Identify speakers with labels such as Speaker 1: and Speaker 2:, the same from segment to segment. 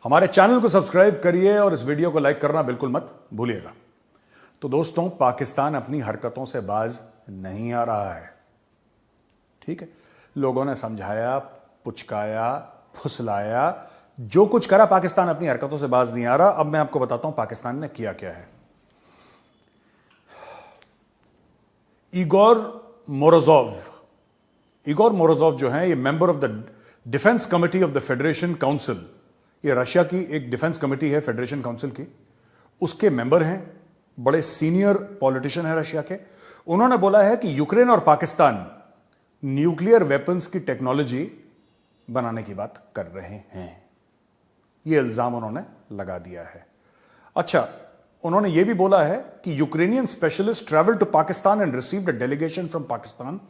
Speaker 1: हमारे चैनल को सब्सक्राइब करिए और इस वीडियो को लाइक करना बिल्कुल मत भूलिएगा। तो दोस्तों, पाकिस्तान अपनी हरकतों से बाज नहीं आ रहा है। ठीक है, लोगों ने समझाया, पुचकाया, फुसलाया, जो कुछ करा, पाकिस्तान अपनी हरकतों से बाज नहीं आ रहा। अब मैं आपको बताता हूं पाकिस्तान ने किया क्या है। इगोर मोरोजोव जो है, ये member of the defence committee of the federation council, ये रशिया की एक डिफेंस कमिटी है फेडरेशन काउंसिल की, उसके मेंबर हैं, बड़े सीनियर पॉलिटिशियन है रशिया के। उन्होंने बोला है कि यूक्रेन और पाकिस्तान न्यूक्लियर वेपन्स की टेक्नोलॉजी बनाने की बात कर रहे हैं। यह इल्जाम उन्होंने लगा दिया है। अच्छा, उन्होंने यह भी बोला है कि Ukrainian specialist travel to Pakistan and received a delegation from Pakistan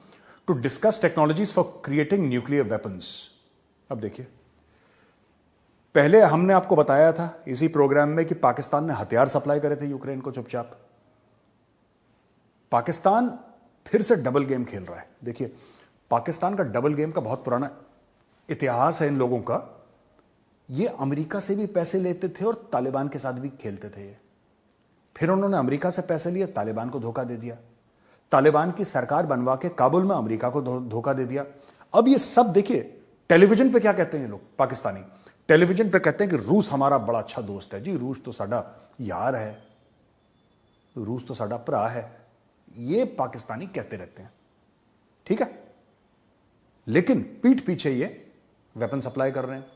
Speaker 1: to discuss technologies for creating nuclear weapons. अब देखिए, पहले हमने आपको बताया था इसी प्रोग्राम में कि पाकिस्तान ने हथियार सप्लाई करे थे यूक्रेन को चुपचाप। पाकिस्तान फिर से डबल गेम खेल रहा है। देखिए, पाकिस्तान का डबल गेम का बहुत पुराना इतिहास है इन लोगों का। ये अमेरिका से भी पैसे लेते थे और तालिबान के साथ भी खेलते थे। फिर उन्होंने अमेरिका से पैसे लिए, तालिबान को धोखा दे दिया, तालिबान की सरकार बनवा के काबुल में अमेरिका को धोखा दे दिया। अब ये सब देखिए, टेलीविजन पे क्या कहते हैं लोग, पाकिस्तानी टेलीविजन पे कहते हैं कि रूस हमारा बड़ा अच्छा दोस्त है। जी, रूस तो साडा यार है, रूस तो साडा भरा है, ये पाकिस्तानी कहते रहते हैं। ठीक है, लेकिन पीठ पीछे ये वेपन सप्लाई कर रहे हैं,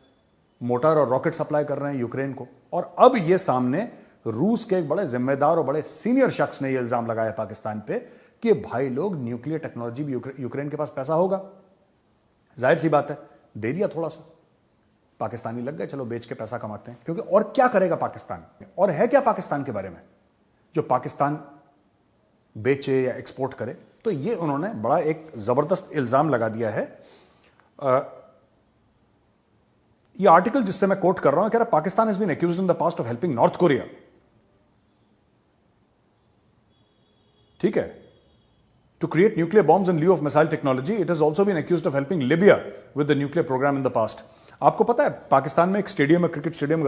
Speaker 1: मोटर और रॉकेट सप्लाई कर रहे हैं यूक्रेन को। और अब ये सामने रूस के एक बड़े जिम्मेदार और बड़े सीनियर शख्स ने यह इल्जाम लगाया पाकिस्तान पे कि भाई लोग, न्यूक्लियर टेक्नोलॉजी भी यूक्रेन के पास पैसा होगा, जाहिर सी बात है, दे दिया थोड़ा सा, पाकिस्तानी लग गए, चलो बेच के पैसा कमाते हैं। क्योंकि और क्या करेगा पाकिस्तान, और है क्या पाकिस्तान के बारे में जो पाकिस्तान बेचे या एक्सपोर्ट करे। तो ये उन्होंने बड़ा एक जबरदस्त इल्जाम लगा दिया है। ये आर्टिकल जिससे मैं कोट कर रहा हूं, कह रहा Pakistan has been accused in the past of helping North Korea, ठीक है, to create nuclear bombs in lieu of missile technology. It has also been accused of helping Libya with the nuclear program in the past. आपको पता है पाकिस्तान में एक stadium है, cricket stadium,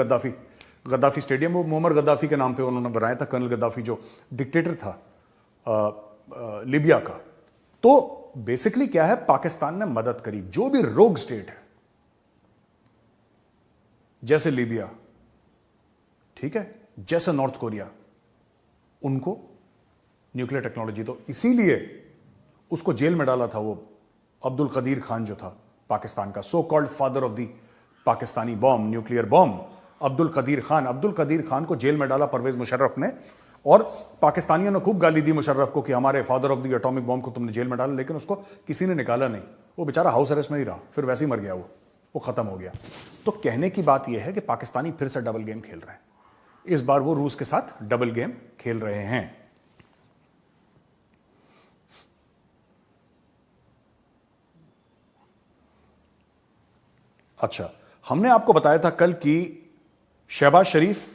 Speaker 1: Gaddafi stadium, वो मोमर Gaddafi के नाम पे उन्होंने बनाया था, कर्नल गद्दाफी जो डिक्टेटर था लीबिया का। तो बेसिकली क्या है, पाकिस्तान ने मदद करी जो भी रोग स्टेट है जैसे लीबिया, ठीक है, जैसे नॉर्थ कोरिया, उनको न्यूक्लियर टेक्नोलॉजी। तो इसीलिए उसको जेल में डाला था वो अब्दुल कदीर खान जो था पाकिस्तान का, so called father of the Pakistani bomb, nuclear bomb, Abdul Qadeer Khan को जेल में डाला परवेज मुशर्रफ ने। और पाकिस्तानियों ने खूब गाली दी मुशर्रफ को कि हमारे father of the atomic bomb को तुमने जेल में डाला, लेकिन उसको किसी ने निकाला नहीं, वो बेचारा हाउस अरेस्ट में ही रहा, फिर वैसे ही मर गया, वो खत्म हो गया। तो कहने की बात यह है कि पाकिस्तानी फिर से डबल गेम खेल रहे हैं। इस बार वो रूस के साथ डबल गेम खेल रहे हैं। अच्छा, हमने आपको बताया था कल कि शहबाज शरीफ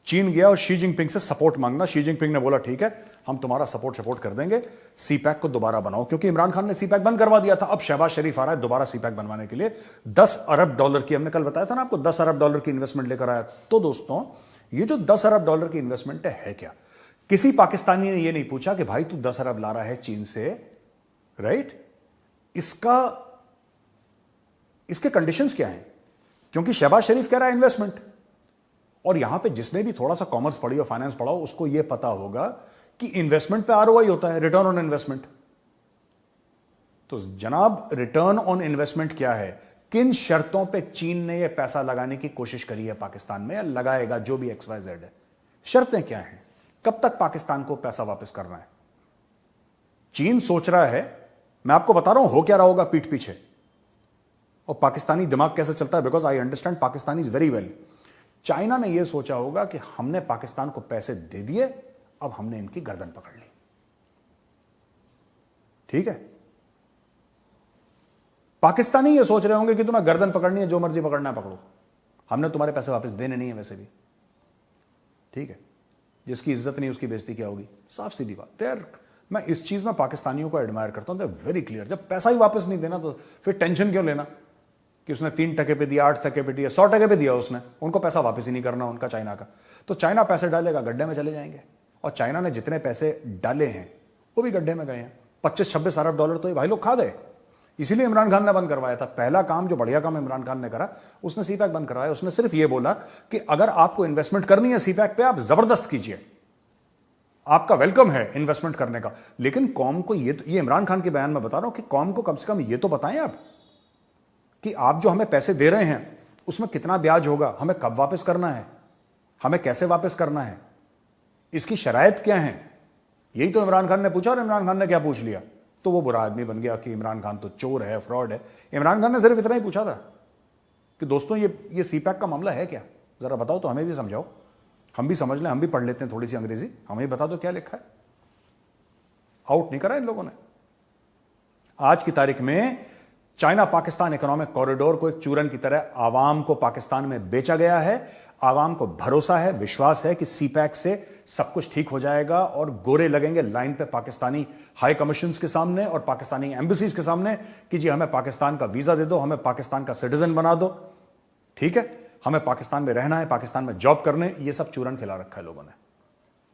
Speaker 1: चीन गया और शी जिनपिंग से सपोर्ट मांगना। शी जिनपिंग ने बोला ठीक है, हम तुम्हारा सपोर्ट कर देंगे, सीपैक को दोबारा बनाओ, क्योंकि इमरान खान ने सीपैक बंद करवा दिया था। अब शहबाज शरीफ आ रहा है दोबारा सीपैक बनवाने के लिए। 10 अरब डॉलर की, हमने कल बताया था ना आपको, 10 अरब डॉलर की इन्वेस्टमेंट लेकर आया। तो दोस्तों, ये जो 10 अरब डॉलर की इन्वेस्टमेंट है क्या? किसी पाकिस्तानी ने यह नहीं पूछा कि भाई तू 10 अरब ला रहा है चीन से, राइट, इसके कंडीशंस क्या हैं? क्योंकि शहबाज शरीफ कह रहा है इन्वेस्टमेंट, और यहां पे जिसने भी थोड़ा सा कॉमर्स पढ़ी और फाइनेंस पढ़ा हो उसको यह पता होगा कि इन्वेस्टमेंट पे आरओआई होता है, रिटर्न ऑन इन्वेस्टमेंट। तो जनाब, रिटर्न ऑन इन्वेस्टमेंट क्या है? किन शर्तों पे चीन ने यह पैसा लगाने की कोशिश करी है पाकिस्तान में, या लगाएगा, जो भी XYZ है, शर्तें क्या हैं? कब तक पाकिस्तान को पैसा वापस करना है? चीन सोच रहा है, मैं आपको बता रहा हूं हो क्या रहा होगा पीठ पीछे, और पाकिस्तानी दिमाग कैसे चलता है, because I understand Pakistani is very well. China ने यह सोचा होगा कि हमने पाकिस्तान को पैसे दे दिए, अब हमने इनकी गर्दन पकड़ ली, ठीक है। पाकिस्तानी ये सोच रहे होंगे कि तुम्हें गर्दन पकड़नी है, जो मर्जी पकड़ना है पकड़ो, हमने तुम्हारे पैसे वापस देने नहीं है वैसे भी, ठीक है। जिसकी इज्जत नहीं उसकी बेइज्जती क्या होगी, साफ सीधी बात। देयर, मैं इस चीज में पाकिस्तानियों को एडमायर करता हूं, दे वेरी क्लियर। जब पैसा ही वापस नहीं देना तो फिर टेंशन क्यों लेना? कि उसने 3% पे दिया, 8% पे दिया, 100% पे दिया उसने, उनको पैसा वापस ही नहीं करना उनका चाइना का। तो चाइना पैसे डालेगा, गड्ढे में चले जाएंगे। और चाइना ने जितने पैसे डाले हैं वो भी गड्ढे में गए हैं। 25-26 अरब डॉलर तो ये भाई लोग खा गए। इसीलिए इमरान खान ने बंद करवाया था। पहला काम, जो बढ़िया काम इमरान खान ने करा, उसने सीपैक बंद करवाया। उसने सिर्फ ये बोला कि अगर आपको इन्वेस्टमेंट करनी है सीपैक पे, आप जबरदस्त कीजिए, आपका वेलकम है इन्वेस्टमेंट करने का। लेकिन कौम को ये इमरान खान के बयान में बता रहा हूं कि कौम को कम से कम ये तो बताएं आप कि आप जो हमें पैसे दे रहे हैं उसमें कितना ब्याज होगा, हमें कब वापस करना है, हमें कैसे वापस करना है, इसकी शराइत क्या है। यही तो इमरान खान ने पूछा। और इमरान खान ने क्या पूछ लिया? तो वो बुरा आदमी बन गया कि इमरान खान तो चोर है, फ्रॉड है। इमरान खान ने सिर्फ इतना ही पूछा था कि दोस्तों ये सीपैक का मामला है क्या, जरा बताओ तो हमें भी समझाओ, हम भी समझ लें, हम भी पढ़ लेते हैं थोड़ी सी अंग्रेजी, हमें बता दो क्या लिखा है। आउट नहीं करा इन लोगों ने। आज की तारीख में चाइना पाकिस्तान इकोनॉमिक कॉरिडोर को एक चूरन की तरह आवाम को पाकिस्तान में बेचा गया है। आवाम को भरोसा है, विश्वास है कि सीपैक से सब कुछ ठीक हो जाएगा और गोरे लगेंगे लाइन पे पाकिस्तानी हाई कमीशंस के सामने और पाकिस्तानी एम्बेसीज के सामने कि जी हमें पाकिस्तान का वीजा दे दो, हमें पाकिस्तान का सिटीजन बना दो, ठीक है, हमें पाकिस्तान में रहना है, पाकिस्तान में जॉब करने। ये सब चूरन खिला रखा है लोगों ने।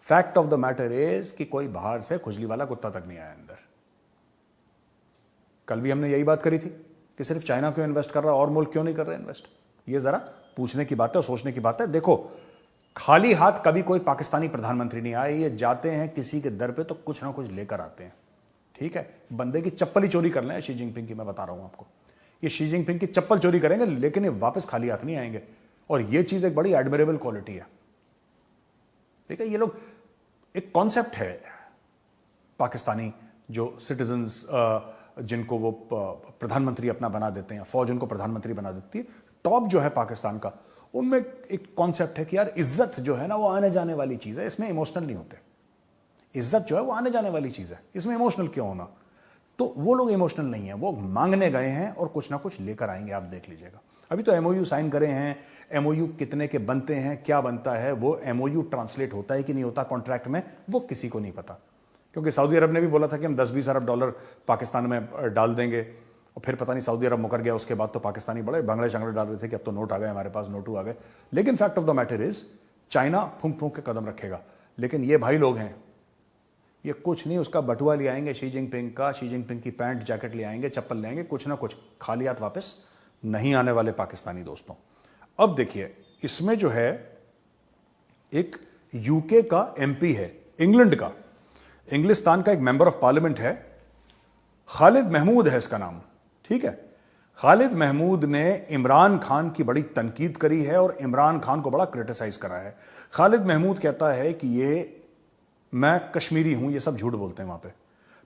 Speaker 1: Fact of the matter is कि कोई बाहर से खुजली वाला कुत्ता तक नहीं आया अंदर। कल भी हमने यही बात करी थी कि सिर्फ चाइना क्यों इन्वेस्ट कर रहा है और मुल्क क्यों नहीं कर रहे इन्वेस्ट। ये जरा पूछने की बात है और सोचने की बात है। देखो, खाली हाथ कभी कोई पाकिस्तानी प्रधानमंत्री नहीं आए। ये जाते हैं किसी के दर पे तो कुछ ना कुछ लेकर आते हैं, ठीक है। बंदे की चप्पल ही चोरी कर लें शी जिनपिंग की, मैं बता रहा हूं आपको, ये शी जिनपिंग की चप्पल चोरी करेंगे लेकिन ये वापस खाली हाथ नहीं आएंगे। और ये चीज एक बड़ी एडमिरेबल क्वालिटी है। ठीक है, ये लोग, एक कॉन्सेप्ट है पाकिस्तानी जो सिटीजन्स जिनको वो प्रधानमंत्री अपना बना देते हैं, फौज उनको प्रधानमंत्री बना देती है, टॉप जो है पाकिस्तान का, उनमें एक कॉन्सेप्ट है कि यार इज्जत जो है ना वो आने जाने वाली चीज है, इसमें इमोशनल नहीं होते। इज्जत जो है वो आने जाने वाली चीज है, इसमें इमोशनल क्यों होना। तो वो लोग इमोशनल नहीं है, वो मांगने गए हैं और कुछ ना कुछ लेकर आएंगे, आप देख लीजिएगा। अभी तो एमओयू साइन करे हैं, एमओयू कितने के बनते हैं, क्या बनता है, वो एमओयू ट्रांसलेट होता है कि नहीं होता कॉन्ट्रैक्ट में, वो किसी को नहीं पता। क्योंकि सऊदी अरब ने भी बोला था कि हम 10-20 अरब डॉलर पाकिस्तान में डाल देंगे, और फिर पता नहीं सऊदी अरब मुकर गया। उसके बाद तो पाकिस्तानी बड़े बंगले शंगले डाल रहे थे कि अब तो नोट आ गए हमारे पास, नोटू आ गए। लेकिन fact of the matter is China फूंक फूंक के कदम रखेगा। लेकिन ये भाई लोग हैं, ये कुछ नहीं, उसका बटुआ ले आएंगे शी जिनपिंग का, शी जिनपिंग की पैंट जैकेट ले आएंगे, चप्पल ले आएंगे, कुछ ना कुछ, खाली हाथ वापस नहीं आने वाले पाकिस्तानी दोस्तों। अब देखिए, इसमें जो है एक यूके का एमपी है, इंग्लैंड का, इंग्लिस्तान का एक मेंबर ऑफ पार्लियामेंट है, खालिद महमूद है इसका नाम, ठीक है। खालिद महमूद ने इमरान खान की बड़ी तनकीद करी है और इमरान खान को बड़ा क्रिटिसाइज करा है। खालिद महमूद कहता है कि ये मैं कश्मीरी हूं, ये सब झूठ बोलते हैं। वहां पे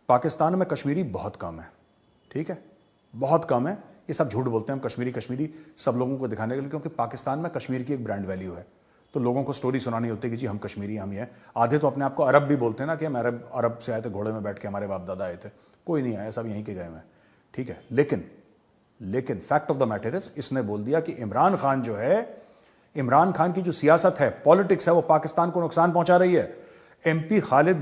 Speaker 1: पाकिस्तान में कश्मीरी बहुत कम है, ठीक है, बहुत कम है, ये सब झूठ बोलते हैं। हम कश्मीरी कश्मीरी सब लोगों को दिखाने के लिए, क्योंकि पाकिस्तान में कश्मीर की एक ब्रांड वैल्यू है, तो लोगों को स्टोरी सुनानी होती है कि जी हम कश्मीरी, हम ये। आधे तो अपने आप को अरब भी बोलते हैं ना कि हम अरब से आए थे, घोड़े में बैठ के हमारे बाप दादा आए थे। कोई नहीं आया, सब यहीं के गए हुए हैं, ठीक है। लेकिन fact of the matter is, इसने बोल दिया कि इमरान खान जो है, इमरान खान की जो सियासत है, पॉलिटिक्स है, वो पाकिस्तान को नुकसान पहुंचा रही है। एमपी खालिद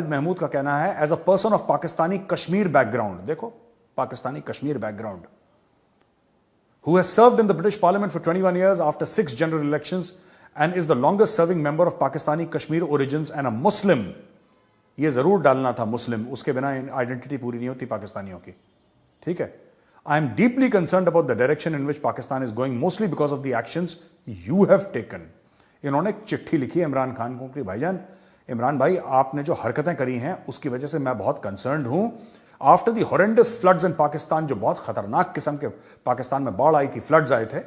Speaker 1: महमूद का कहना है, as a person of Pakistani Kashmir background, देखो Pakistani Kashmir background, who has served in the British Parliament for 21 years after 6 general elections and is the longest serving member of Pakistani Kashmir origins and a Muslim। ये जरूर डालना था मुस्लिम, उसके बिना identity पूरी नहीं होती पाकिस्तानियों की, ठीक है। I am deeply concerned about the direction in which Pakistan is going, mostly because of the actions you have taken। इन्होंने एक चिट्ठी लिखी है इमरान खान को कि भाईजान, इमरान भाई, आपने जो हरकतें करी हैं उसकी वजह से मैं बहुत कंसर्न्ड हूं। आफ्टर द हॉरेंडस फ्लड्स इन पाकिस्तान, जो बहुत खतरनाक किस्म के पाकिस्तान में बाढ़ आई थी, फ्लड्स आए थे,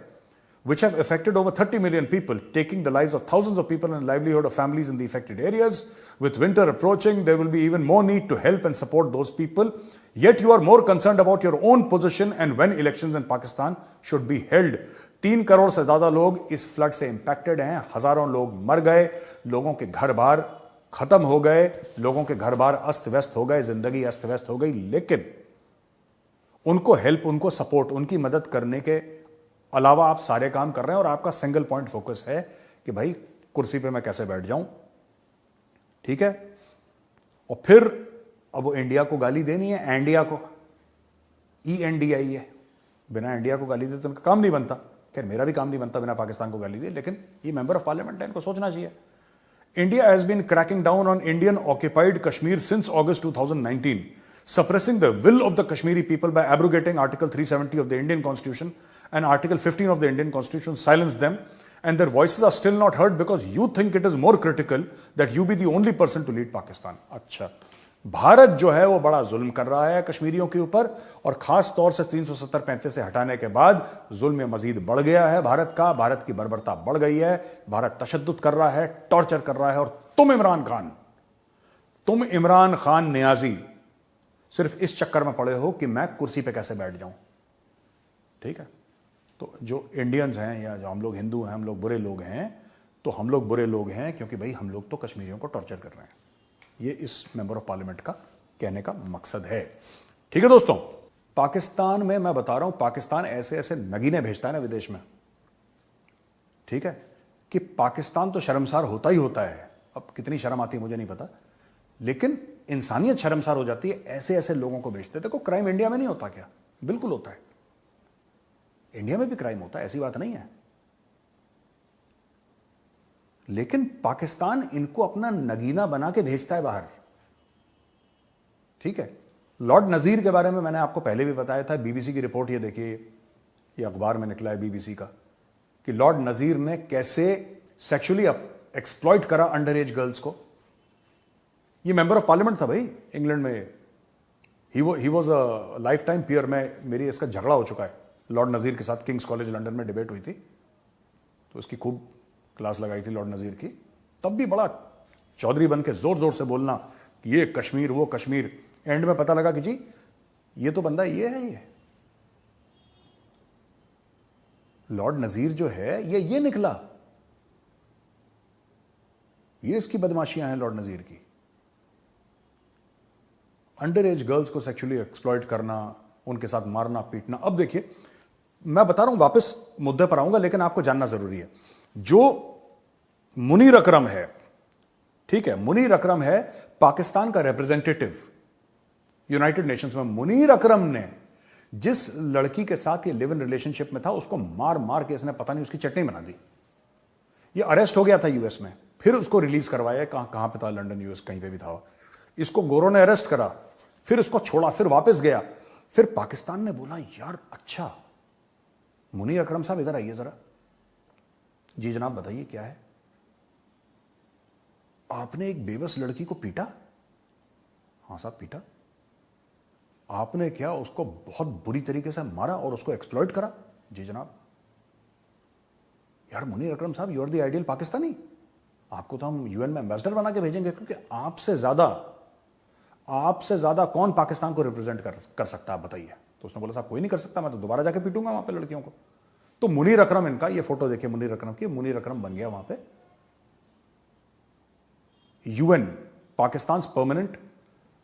Speaker 1: which have affected over 30 million people, taking the lives of thousands of people and livelihood of families in the affected areas. With winter approaching, there will be even more need to help and support those people. Yet you are more concerned about your own position and when elections in Pakistan should be held। 3 crore से ज्यादा लोग इस flood से impacted हैं, हजारों लोग मर गए, लोगों के घर बार खत्म हो गए, लोगों के घर बार अस्त व्यस्त हो गए, जिंदगी अस्त व्यस्त हो गई। लेकिन उनको हेल्प, उनको सपोर्ट, उनकी मदद करने के अलावा आप सारे काम कर रहे हैं और आपका सिंगल पॉइंट फोकस है कि भाई कुर्सी पे मैं कैसे बैठ जाऊं, ठीक है। और फिर अब वो इंडिया को गाली देनी है, इंडिया को, ENDI है, बिना इंडिया को गाली दिए तो उनका काम नहीं बनता। खैर मेरा भी काम नहीं बनता बिना पाकिस्तान को गाली दिए, लेकिन ये मेंबर ऑफ पार्लियामेंट है, इनको सोचना चाहिए। India has been cracking down on Indian occupied Kashmir since August 2019, suppressing the will of the Kashmiri people by abrogating Article 370 of the Indian Constitution and Article 15 of the Indian Constitution, silenced them, and their voices are still not heard because you think it is more critical that you be the only person to lead Pakistan. अच्छा, भारत जो है वो बड़ा जुल्म कर रहा है कश्मीरियों के ऊपर, और खास तौर से 370-35 से हटाने के बाद जुल्म मजीद बढ़ गया है भारत का। भारत की बर्बरता बढ़ गई है, भारत तशद्दुद कर रहा है, टॉर्चर कर रहा है, और तुम इमरान खान नियाजी सिर्फ इस चक्कर में पड़े हो कि मैं कुर्सी पे कैसे बैठ जाऊं। ठीक है, तो जो इंडियंस हैं या जो हम लोग हिंदू हैं, हम लोग बुरे लोग हैं, तो हम लोग बुरे लोग हैं क्योंकि भाई हम लोग तो कश्मीरियों को टॉर्चर कर रहे हैं। ये इस मेंबर ऑफ पार्लियामेंट का कहने का मकसद है। ठीक है दोस्तों, पाकिस्तान में मैं बता रहा हूं, पाकिस्तान ऐसे ऐसे नगीने भेजता है ना विदेश में, ठीक है, कि पाकिस्तान तो शर्मसार होता ही होता है। अब कितनी शर्म आती है मुझे नहीं पता, लेकिन इंसानियत शर्मसार हो जाती है, ऐसे ऐसे लोगों को भेजते। देखो क्राइम इंडिया में नहीं होता क्या? बिल्कुल होता है, इंडिया में भी क्राइम होता है, ऐसी बात नहीं है, लेकिन पाकिस्तान इनको अपना नगीना बना के भेजता है बाहर। ठीक है, लॉर्ड नजीर के बारे में मैंने आपको पहले भी बताया था, बीबीसी की रिपोर्ट ये देखिए, ये अखबार में निकला है बीबीसी का, कि लॉर्ड नजीर ने कैसे सेक्सुअली एक्सप्लॉइट करा अंडर एज गर्ल्स को। ये मेंबर ऑफ पार्लियामेंट था भाई इंग्लैंड में, he was a life time peer. में मेरी इसका झगड़ा हो चुका है लॉर्ड नजीर के साथ, किंग्स कॉलेज लंदन में डिबेट हुई थी, तो उसकी खूब क्लास लगाई थी लॉर्ड नजीर की। तब भी बड़ा चौधरी बन के जोर जोर से बोलना ये कश्मीर वो कश्मीर, एंड में पता लगा कि जी ये तो बंदा ये है, ये लॉर्ड नजीर जो है ये निकला, ये इसकी बदमाशियां हैं लॉर्ड नजीर की। अंडर एज गर्ल्स को सेक्सुअली एक्सप्लॉइट करना, उनके साथ मारना पीटना। अब देखिए, मैं बता रहा हूं, वापस मुद्दे पर आऊंगा, लेकिन आपको जानना जरूरी है, जो मुनीर अकरम है, ठीक है, मुनीर अकरम है पाकिस्तान का रिप्रेजेंटेटिव यूनाइटेड नेशंस में। मुनीर अकरम ने जिस लड़की के साथ ये लिव इन रिलेशनशिप में था, उसको मार मार के इसने पता नहीं उसकी चटनी बना दी। ये अरेस्ट हो गया था यूएस में, फिर उसको रिलीज करवाया, कहां पे था, लंदन यूएस कहीं पे भी था। इसको गोरों ने अरेस्ट करा, फिर उसको छोड़ा, फिर वापस गया, फिर पाकिस्तान ने बोला यार अच्छा मुनीर अकरम साहब इधर आइए जरा। जी जनाब बताइए क्या है, आपने एक बेबस लड़की को पीटा? हां साहब पीटा। आपने क्या उसको बहुत बुरी तरीके से मारा और उसको एक्सप्लॉइट करा? जी जनाब। यार मुनीर अकरम साहब, you are the ideal Pakistani, आपको तो हम यूएन में एम्बेसडर बना के भेजेंगे, क्योंकि आपसे ज्यादा कौन पाकिस्तान को रिप्रेजेंट कर सकता है, आप बताइए। तो उसने बोला साहब कोई नहीं कर सकता, मैं तो दोबारा जाके पीटूंगा वहां पे लड़कियों को। तो मुनीर अकरम, इनका ये फोटो देखिए मुनीर अकरम की, मुनीर अकरम बन गया वहां पे UN Pakistan permanent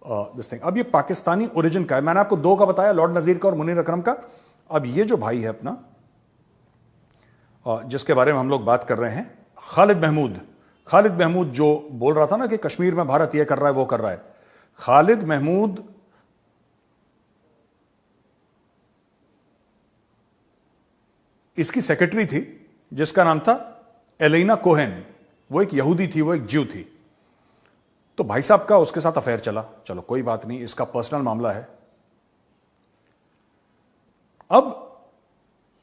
Speaker 1: this thing. अब ये पाकिस्तानी ओरिजिन का है, मैंने आपको दो का बताया, लॉर्ड नजीर का और मुनीर अकरम का। अब ये जो भाई है अपना, जिसके बारे में हम लोग बात कर रहे हैं, खालिद महमूद जो बोल रहा था ना कि कश्मीर में भारत ये कर रहा है वो कर रहा है, खालिद महमूद इसकी सेक्रेटरी थी जिसका नाम था एलेना कोहेन। वो एक यहूदी थी, वो एक ज्यू थी। तो भाई साहब का उसके साथ अफेयर चला, चलो कोई बात नहीं, इसका पर्सनल मामला है। अब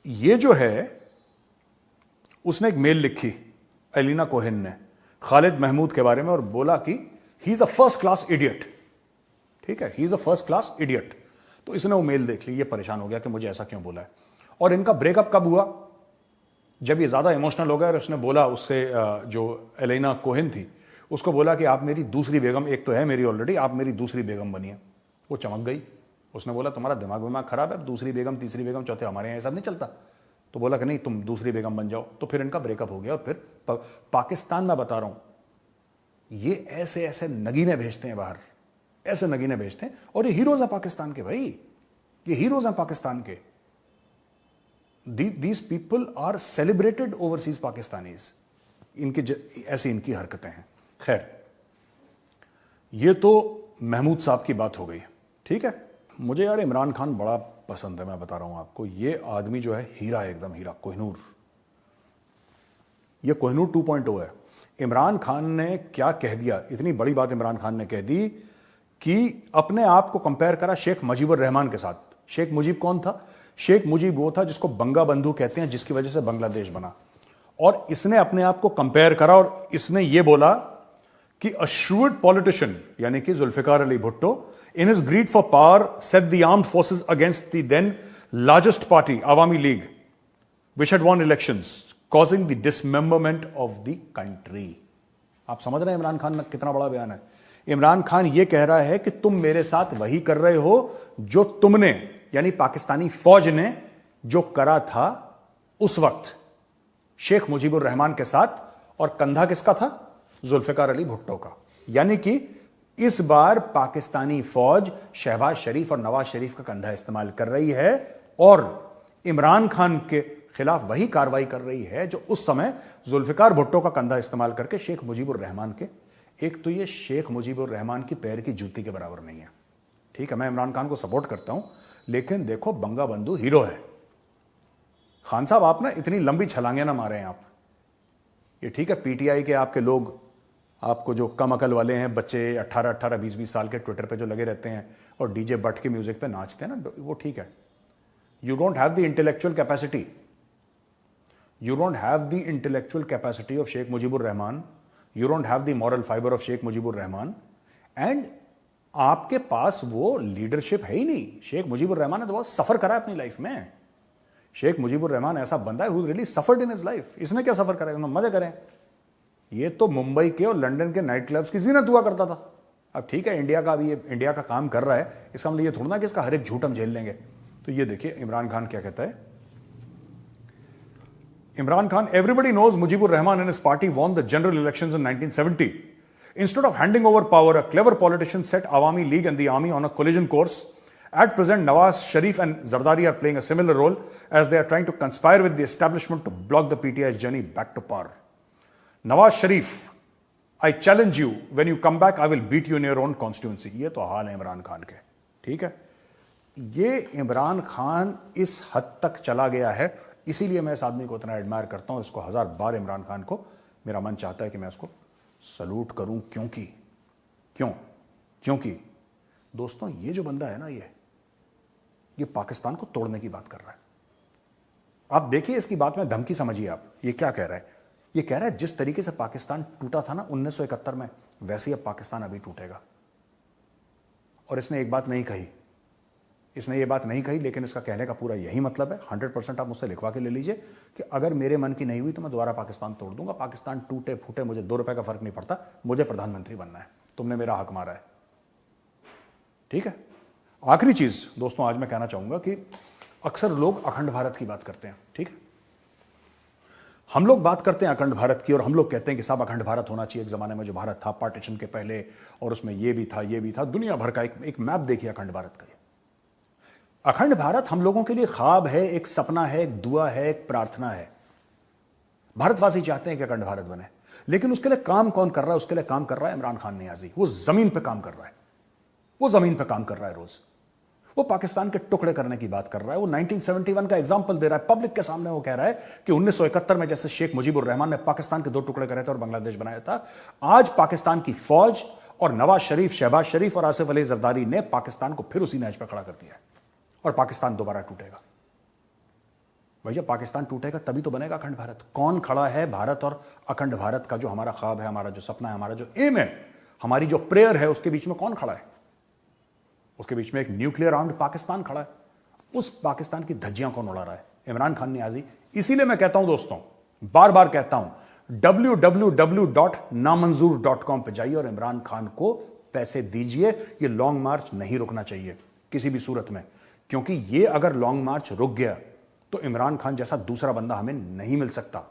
Speaker 1: ये जो है, उसने एक मेल लिखी एलेना कोहेन ने खालिद महमूद के बारे में, और बोला कि he is a first class idiot. ठीक है, he is a first class idiot. तो इसने वो मेल देख ली, ये परेशान हो गया कि मुझे ऐसा क्यों बोला है। और इनका ब्रेकअप कब हुआ? जब ये ज्यादा इमोशनल हो गया और उसने बोला उससे, जो एलेना कोहेन थी, उसको बोला कि आप मेरी दूसरी बेगम, एक तो है मेरी ऑलरेडी, आप मेरी दूसरी बेगम बनिए। वो चमक गई, उसने बोला तुम्हारा दिमाग खराब है, दूसरी बेगम तीसरी बेगम चौथे, हमारे यहाँ ऐसा नहीं चलता। तो बोला कि नहीं तुम दूसरी बेगम बन जाओ। तो फिर इनका ब्रेकअप हो गया। और फिर पाकिस्तान में बता रहा हूं, ये ऐसे ऐसे नगीने भेजते हैं बाहर, ऐसे नगीने भेजते हैं, और ये हीरोज हैं पाकिस्तान के भाई, ये हीरोज हैं पाकिस्तान के। These people are celebrated overseas Pakistanis. ऐसी इनकी हरकतें हैं। खैर, ये तो महमूद साहब की बात हो गई। ठीक है, मुझे यार इमरान खान बड़ा पसंद है, मैं बता रहा हूं आपको। ये आदमी जो है हीरा है, एकदम हीरा, कोहिनूर। ये कोहिनूर 2.0 है। इमरान खान ने क्या कह दिया, इतनी बड़ी बात इमरान खान ने कह दी कि अपने आप को कंपेयर करा शेख मुजीबुर रहमान के साथ। शेख मुजीब कौन था? शेख मुजीब वो था जिसको बंगा बंधु कहते हैं, जिसकी वजह से बांग्लादेश बना। और इसने अपने आप को कंपेयर करा और इसने ये बोला कि अ shrewd पॉलिटिशियन, यानी कि Zulfikar Ali Bhutto, in his greed for power set the armed forces against the then largest party Awami League which had won elections, causing the dismemberment of the country। आप समझ रहे हैं इमरान खान कितना बड़ा बयान है? इमरान खान यह कह रहा है कि तुम मेरे साथ वही कर रहे हो जो तुमने, यानी पाकिस्तानी फौज ने जो करा था उस वक्त शेख मुजीबुर रहमान के साथ, और कंधा किसका था? जुल्फिकार अली भुट्टो का। यानी कि इस बार पाकिस्तानी फौज शहबाज शरीफ और नवाज शरीफ का कंधा इस्तेमाल कर रही है और इमरान खान के खिलाफ वही कार्रवाई कर रही है जो उस समय जुल्फिकार भुट्टो का कंधा इस्तेमाल करके शेख मुजीबुर रहमान के। एक तो ये शेख मुजीबुर रहमान की पैर की जूती के बराबर नहीं है, ठीक है। मैं इमरान खान को सपोर्ट करता हूं, लेकिन देखो बंगा बंधु हीरो है। खान साहब आप ना इतनी लंबी छलांगे ना मारे हैं आप। ये ठीक है, पीटीआई के आपके लोग, आपको जो कम अकल वाले हैं बच्चे 18-18, 20-20 साल के ट्विटर पे जो लगे रहते हैं और डीजे बट के म्यूजिक पे नाचते हैं ना, वो ठीक है। You don't have the intellectual capacity, you don't have the intellectual capacity of Sheikh Mujibur Rahman, you don't have the moral fibre of Sheikh Mujibur Rahman, and आपके पास वो लीडरशिप है ही नहीं। शेख मुजीबुर रहमान ने तो बहुत सफर करा है अपनी लाइफ में। शेख मुजीबुर रहमान ऐसा बंदा है who really suffered in his life. इसने क्या सफर करा? मजे करें। ये तो मुंबई के और लंदन के नाइट क्लब्स की जीनत हुआ करता था। अब ठीक है, इंडिया का भी, इंडिया का काम कर रहा है, इसका मतलब ये थोड़ा ना कि इसका हर एक झूठ हम झेल लेंगे। तो ये देखिए इमरान खान क्या कहता है। Imran Khan, everybody knows Mujibur Rahman and his party won the general elections in 1970। Instead of handing over power, a clever politician set Awami League and the army on a collision course. At present, Nawaz Sharif and Zardari are playing a similar role as they are trying to conspire with the establishment to block the PTI's journey back to power. Nawaz Sharif, I challenge you, when you come back, I will beat you in your own constituency. ये तो हाल है इमरान खान के, ठीक है। ये इमरान खान इस हद तक चला गया है, इसीलिए मैं इस आदमी को इतना एडमायर करता हूं। इसको 1000 बार इमरान खान को मेरा मन चाहता है कि मैं उसको सलूट करूं। क्योंकि दोस्तों ये जो बंदा है ना, ये पाकिस्तान को तोड़ने की बात कर रहा है। आप देखिए इसकी बात में धमकी समझिए आप। ये क्या कह रहा है? ये कह रहा है जिस तरीके से पाकिस्तान टूटा था ना 1971 में, वैसे ही अब पाकिस्तान अभी टूटेगा। और इसने एक बात नहीं कही, इसने ये बात नहीं कही, लेकिन इसका कहने का पूरा यही मतलब है। 100% आप मुझसे लिखवा के ले लीजिए कि अगर मेरे मन की नहीं हुई तो मैं दोबारा पाकिस्तान तोड़ दूंगा। पाकिस्तान टूटे फूटे मुझे 2 रुपए का फर्क नहीं पड़ता, मुझे प्रधानमंत्री बनना है। तुमने मेरा हक मारा है, ठीक है। आखिरी चीज दोस्तों आज मैं कहना चाहूंगा कि अक्सर लोग अखंड भारत की बात करते हैं, ठीक है। हम लोग बात करते हैं अखंड भारत की और हम लोग कहते हैं कि साहब अखंड भारत होना चाहिए। एक जमाने में जो भारत था पार्टीशन के पहले, और उसमें ये भी था, दुनिया भर का एक मैप देखिए अखंड भारत का। अखंड भारत हम लोगों के लिए ख्वाब है, एक सपना है, एक दुआ है, एक प्रार्थना है। भारतवासी चाहते हैं कि अखंड भारत बने, लेकिन उसके लिए काम कौन कर रहा है? उसके लिए काम कर रहा है इमरान खान नियाजी। वो जमीन पे काम कर रहा है, वो जमीन पे काम कर रहा है रोज। वो पाकिस्तान के टुकड़े करने की बात कर रहा है। वो 1971 का एग्जाम्पल दे रहा है पब्लिक के सामने। वो कह रहा है कि 1971 में जैसे शेख मुजीबुर रहमान ने पाकिस्तान के 2 टुकड़े करे थे और बांग्लादेश बनाया था, आज पाकिस्तान की फौज और नवाज शरीफ, शहबाज शरीफ और आसिफ अली जरदारी ने पाकिस्तान को फिर उसी नहज पर खड़ा कर दिया है और पाकिस्तान दोबारा टूटेगा। भैया पाकिस्तान टूटेगा तभी तो बनेगा अखंड भारत। कौन खड़ा है भारत और अखंड भारत का जो हमारा ख्वाब है, हमारा जो सपना है, हमारा जो एम है, हमारी जो प्रेयर है, उसके बीच में कौन खड़ा है? उसके बीच में एक न्यूक्लियर आर्म्ड पाकिस्तान खड़ा है। उस पाकिस्तान की धज्जियां कौन उड़ा रहा है? इमरान खान नियाजी। इसीलिए मैं कहता हूं दोस्तों, बार बार कहता हूं, www.namanzoor.com पे जाइए और इमरान खान को पैसे दीजिए। ये लॉन्ग मार्च नहीं रुकना चाहिए किसी भी सूरत में, क्योंकि ये अगर लॉन्ग मार्च रुक गया तो इमरान खान जैसा दूसरा बंदा हमें नहीं मिल सकता।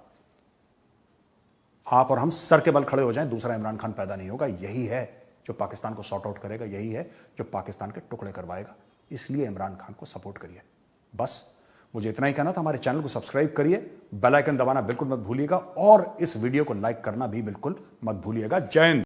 Speaker 1: आप और हम सर के बल खड़े हो जाएं, दूसरा इमरान खान पैदा नहीं होगा। यही है जो पाकिस्तान को सॉर्ट आउट करेगा, यही है जो पाकिस्तान के टुकड़े करवाएगा। इसलिए इमरान खान को सपोर्ट करिए। बस मुझे इतना ही कहना था। हमारे चैनल को सब्सक्राइब करिए, बेल आइकन दबाना बिल्कुल मत भूलिएगा और इस वीडियो को लाइक करना भी बिल्कुल मत भूलिएगा। जय हिंद।